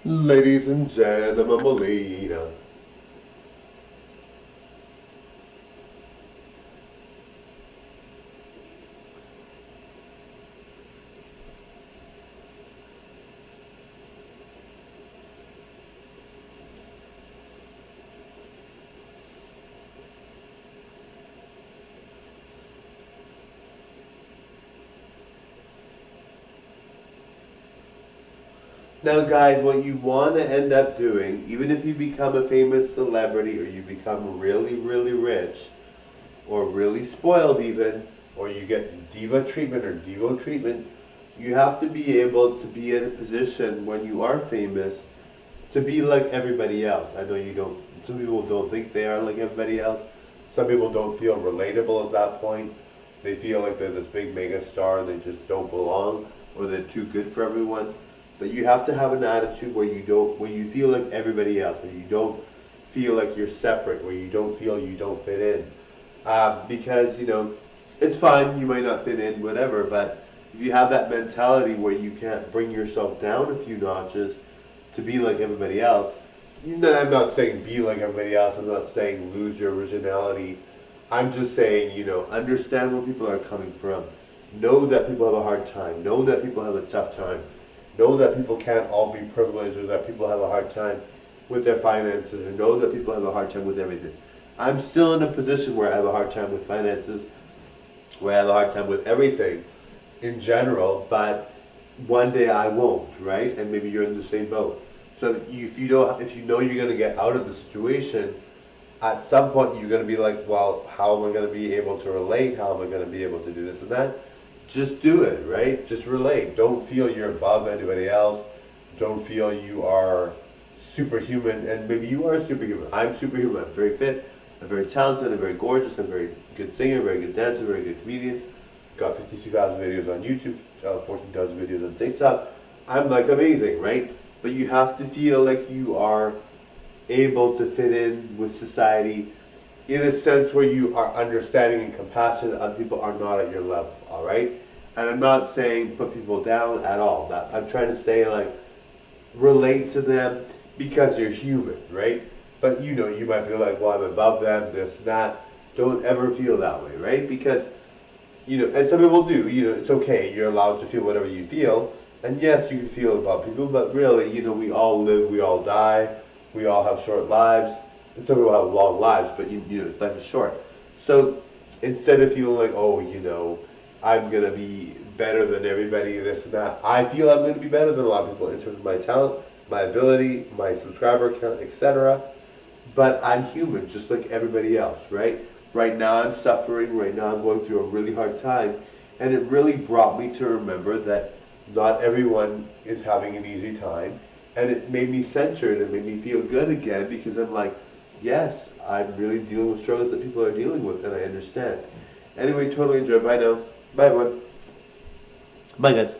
Ladies and gentlemen, Molina. Now guys, what you want to end up doing, even if you become a famous celebrity or you become really, really rich, or really spoiled even, or you get diva treatment or devo treatment, you have to be able to be in a position when you are famous to be like everybody else. I know you don't, some people don't think they are like everybody else. Some people don't feel relatable at that point. They feel like they're this big mega star and they just don't belong, or they're too good for everyone. But you have to have an attitude where you don't, where you feel like everybody else, where you don't feel like you're separate, where you don't feel you don't fit in. Because, it's fine, you might not fit in, whatever, but if you have that mentality where you can't bring yourself down a few notches to be like everybody else, I'm not saying be like everybody else, I'm not saying lose your originality. I'm just saying, understand where people are coming from. Know that people have a hard time. Know that people have a tough time. Know that people can't all be privileged, or that people have a hard time with their finances, or know that people have a hard time with everything. I'm still in a position where I have a hard time with finances, where I have a hard time with everything in general, but one day I won't, right? And maybe you're in the same boat. So if you know you're going to get out of the situation, at some point you're going to be like, well, how am I going to be able to relate? How am I going to be able to do this and that? Just do it, right? Just relate. Don't feel you're above anybody else. Don't feel you are superhuman, and maybe you are superhuman. I'm superhuman. I'm very fit. I'm very talented. I'm very gorgeous. I'm a very good singer, very good dancer, very good comedian. Got 52,000 videos on YouTube, 14,000 videos on TikTok. I'm like amazing, right? But you have to feel like you are able to fit in with society in a sense where you are understanding and compassionate. Other people are not at your level, all right? And I'm not saying put people down at all. I'm trying to say, like, relate to them because you're human, right? But you might be like, well, I'm above them, this, that. Don't ever feel that way, right? Because, and some people do, it's okay. You're allowed to feel whatever you feel. And yes, you can feel about people, but really, we all live, we all die, we all have short lives. And some people have long lives, but life is short. So instead of feeling like, oh, I'm gonna be better than everybody, this and that, I feel I'm gonna be better than a lot of people in terms of my talent, my ability, my subscriber count, etc. But I'm human, just like everybody else, right? Right now I'm suffering. Right now I'm going through a really hard time, and it really brought me to remember that not everyone is having an easy time, and it made me centered. It made me feel good again because I'm like, yes, I'm really dealing with struggles that people are dealing with, and I understand. Anyway, totally enjoy. Bye now. Bye, everyone. Bye, guys.